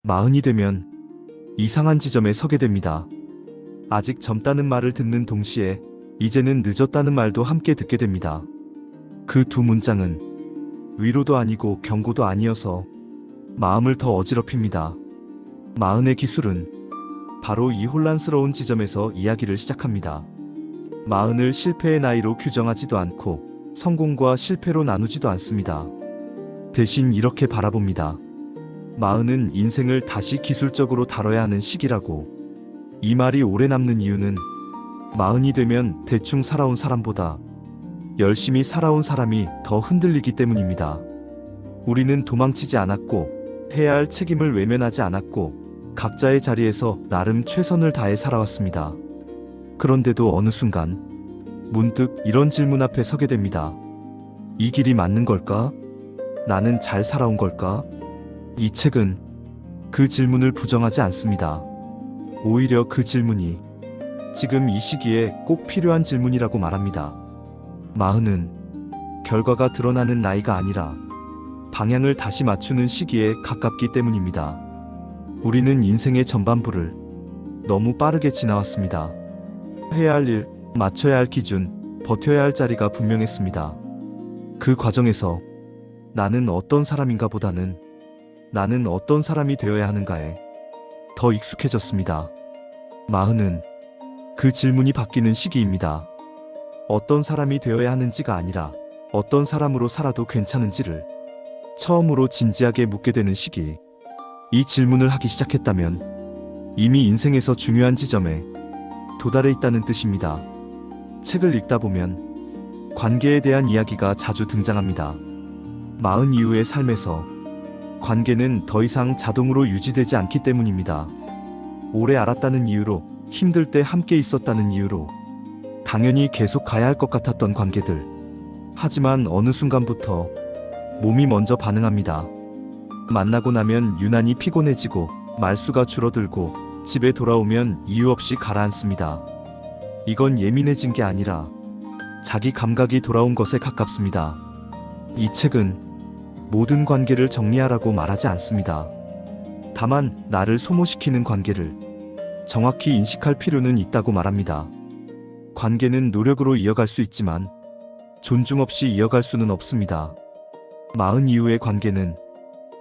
마흔이 되면 이상한 지점에 서게 됩니다. 아직 젊다는 말을 듣는 동시에 이제는 늦었다는 말도 함께 듣게 됩니다. 그 두 문장은 위로도 아니고 경고도 아니어서 마음을 더 어지럽힙니다. 마흔의 기술은 바로 이 혼란스러운 지점에서 이야기를 시작합니다. 마흔을 실패의 나이로 규정하지도 않고 성공과 실패로 나누지도 않습니다. 대신 이렇게 바라봅니다. 마흔은 인생을 다시 기술적으로 다뤄야 하는 시기라고. 이 말이 오래 남는 이유는 마흔이 되면 대충 살아온 사람보다 열심히 살아온 사람이 더 흔들리기 때문입니다. 우리는 도망치지 않았고 해야 할 책임을 외면하지 않았고 각자의 자리에서 나름 최선을 다해 살아왔습니다. 그런데도 어느 순간 문득 이런 질문 앞에 서게 됩니다. 이 길이 맞는 걸까? 나는 잘 살아온 걸까? 이 책은 그 질문을 부정하지 않습니다. 오히려 그 질문이 지금 이 시기에 꼭 필요한 질문이라고 말합니다. 마흔은 결과가 드러나는 나이가 아니라 방향을 다시 맞추는 시기에 가깝기 때문입니다. 우리는 인생의 전반부를 너무 빠르게 지나왔습니다. 해야 할 일, 맞춰야 할 기준, 버텨야 할 자리가 분명했습니다. 그 과정에서 나는 어떤 사람인가 보다는 나는 어떤 사람이 되어야 하는가에 더 익숙해졌습니다. 마흔은 그 질문이 바뀌는 시기입니다. 어떤 사람이 되어야 하는지가 아니라 어떤 사람으로 살아도 괜찮은지를 처음으로 진지하게 묻게 되는 시기. 이 질문을 하기 시작했다면 이미 인생에서 중요한 지점에 도달해 있다는 뜻입니다. 책을 읽다 보면 관계에 대한 이야기가 자주 등장합니다. 마흔 이후의 삶에서 관계는 더 이상 자동으로 유지되지 않기 때문입니다. 오래 알았다는 이유로, 힘들 때 함께 있었다는 이유로 당연히 계속 가야 할 것 같았던 관계들. 하지만 어느 순간부터 몸이 먼저 반응합니다. 만나고 나면 유난히 피곤해지고 말수가 줄어들고 집에 돌아오면 이유 없이 가라앉습니다. 이건 예민해진 게 아니라 자기 감각이 돌아온 것에 가깝습니다. 이 책은 모든 관계를 정리하라고 말하지 않습니다. 다만 나를 소모시키는 관계를 정확히 인식할 필요는 있다고 말합니다. 관계는 노력으로 이어갈 수 있지만 존중 없이 이어갈 수는 없습니다. 마흔 이후의 관계는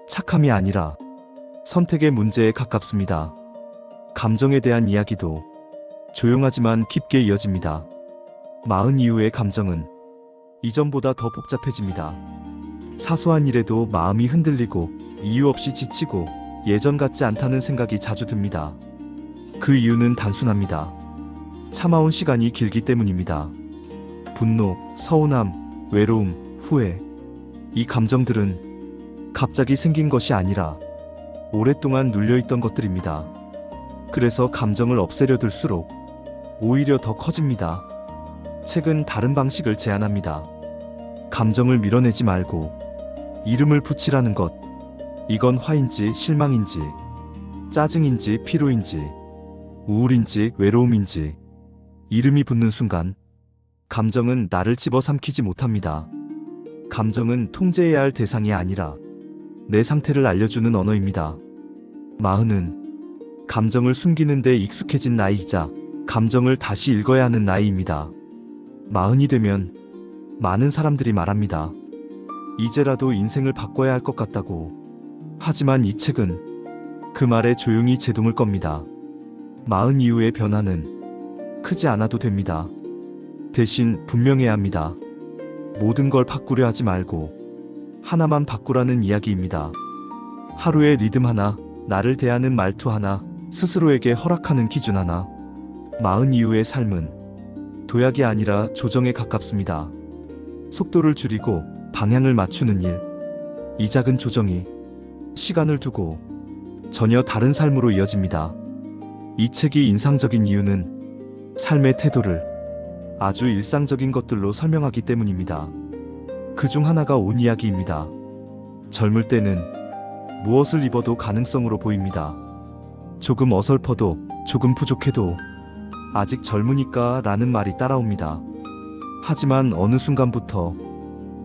착함이 아니라 선택의 문제에 가깝습니다. 감정에 대한 이야기도 조용하지만 깊게 이어집니다. 마흔 이후의 감정은 이전보다 더 복잡해집니다. 사소한 일에도 마음이 흔들리고 이유 없이 지치고 예전 같지 않다는 생각이 자주 듭니다. 그 이유는 단순합니다. 참아온 시간이 길기 때문입니다. 분노, 서운함, 외로움, 후회. 이 감정들은 갑자기 생긴 것이 아니라 오랫동안 눌려있던 것들입니다. 그래서 감정을 없애려 들수록 오히려 더 커집니다. 책은 다른 방식을 제안합니다. 감정을 밀어내지 말고 이름을 붙이라는 것. 이건 화인지 실망인지 짜증인지 피로인지 우울인지 외로움인지 이름이 붙는 순간 감정은 나를 집어삼키지 못합니다. 감정은 통제해야 할 대상이 아니라 내 상태를 알려주는 언어입니다. 마흔은 감정을 숨기는 데 익숙해진 나이이자 감정을 다시 읽어야 하는 나이입니다. 마흔이 되면 많은 사람들이 말합니다. 이제라도 인생을 바꿔야 할 것 같다고. 하지만 이 책은 그 말에 조용히 제동을 겁니다. 마흔 이후의 변화는 크지 않아도 됩니다. 대신 분명해야 합니다. 모든 걸 바꾸려 하지 말고 하나만 바꾸라는 이야기입니다. 하루의 리듬 하나, 나를 대하는 말투 하나, 스스로에게 허락하는 기준 하나. 마흔 이후의 삶은 도약이 아니라 조정에 가깝습니다. 속도를 줄이고 방향을 맞추는 일. 이 작은 조정이 시간을 두고 전혀 다른 삶으로 이어집니다. 이 책이 인상적인 이유는 삶의 태도를 아주 일상적인 것들로 설명하기 때문입니다. 그중 하나가 온 이야기입니다. 젊을 때는 무엇을 입어도 가능성으로 보입니다. 조금 어설퍼도, 조금 부족해도 아직 젊으니까 라는 말이 따라옵니다. 하지만 어느 순간부터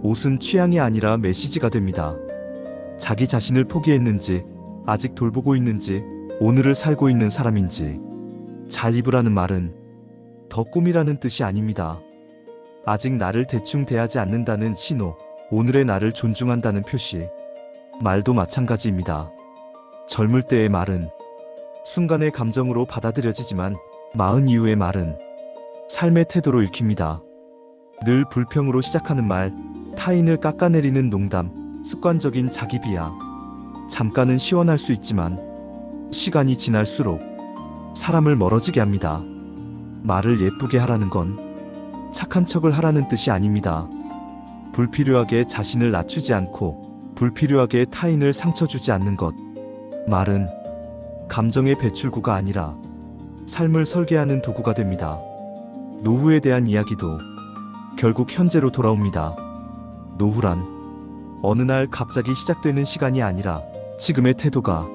옷은 취향이 아니라 메시지가 됩니다. 자기 자신을 포기했는지, 아직 돌보고 있는지, 오늘을 살고 있는 사람인지. 잘 입으라는 말은 더 꿈이라는 뜻이 아닙니다. 아직 나를 대충 대하지 않는다는 신호, 오늘의 나를 존중한다는 표시. 말도 마찬가지입니다. 젊을 때의 말은 순간의 감정으로 받아들여지지만 마흔 이후의 말은 삶의 태도로 읽힙니다. 늘 불평으로 시작하는 말, 타인을 깎아내리는 농담, 습관적인 자기 비하. 잠깐은 시원할 수 있지만 시간이 지날수록 사람을 멀어지게 합니다. 말을 예쁘게 하라는 건 착한 척을 하라는 뜻이 아닙니다. 불필요하게 자신을 낮추지 않고 불필요하게 타인을 상처 주지 않는 것. 말은 감정의 배출구가 아니라 삶을 설계하는 도구가 됩니다. 노후에 대한 이야기도 결국 현재로 돌아옵니다. 노후란 어느 날 갑자기 시작되는 시간이 아니라 지금의 태도가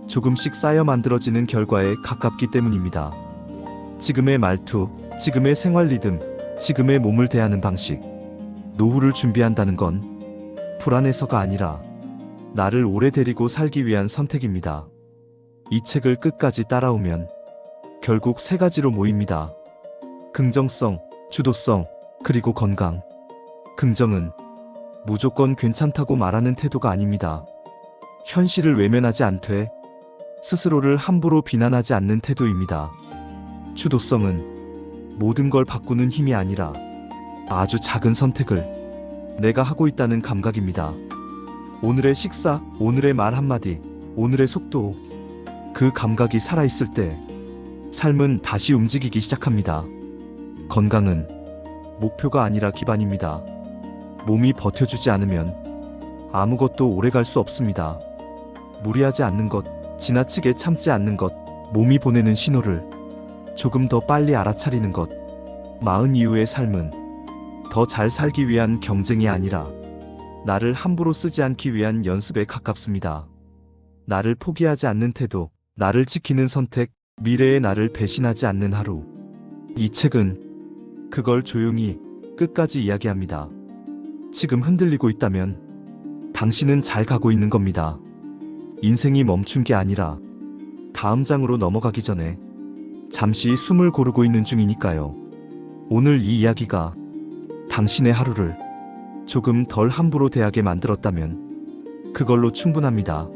조금씩 쌓여 만들어지는 결과에 가깝기 때문입니다. 지금의 말투, 지금의 생활 리듬, 지금의 몸을 대하는 방식. 노후를 준비한다는 건 불안해서가 아니라 나를 오래 데리고 살기 위한 선택입니다. 이 책을 끝까지 따라오면 결국 세 가지로 모입니다. 긍정성, 주도성, 그리고 건강. 긍정은 무조건 괜찮다고 말하는 태도가 아닙니다. 현실을 외면하지 않되 스스로를 함부로 비난하지 않는 태도입니다. 주도성은 모든 걸 바꾸는 힘이 아니라 아주 작은 선택을 내가 하고 있다는 감각입니다. 오늘의 식사, 오늘의 말 한마디, 오늘의 속도. 그 감각이 살아있을 때 삶은 다시 움직이기 시작합니다. 건강은 목표가 아니라 기반입니다. 몸이 버텨주지 않으면 아무것도 오래 갈 수 없습니다. 무리하지 않는 것, 지나치게 참지 않는 것, 몸이 보내는 신호를 조금 더 빨리 알아차리는 것. 마흔 이후의 삶은 더 잘 살기 위한 경쟁이 아니라 나를 함부로 쓰지 않기 위한 연습에 가깝습니다. 나를 포기하지 않는 태도, 나를 지키는 선택, 미래의 나를 배신하지 않는 하루. 이 책은 그걸 조용히 끝까지 이야기합니다. 지금 흔들리고 있다면 당신은 잘 가고 있는 겁니다. 인생이 멈춘 게 아니라 다음 장으로 넘어가기 전에 잠시 숨을 고르고 있는 중이니까요. 오늘 이 이야기가 당신의 하루를 조금 덜 함부로 대하게 만들었다면 그걸로 충분합니다.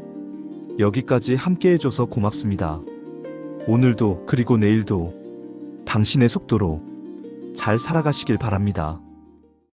여기까지 함께 해줘서 고맙습니다. 오늘도 그리고 내일도 당신의 속도로 잘 살아가시길 바랍니다.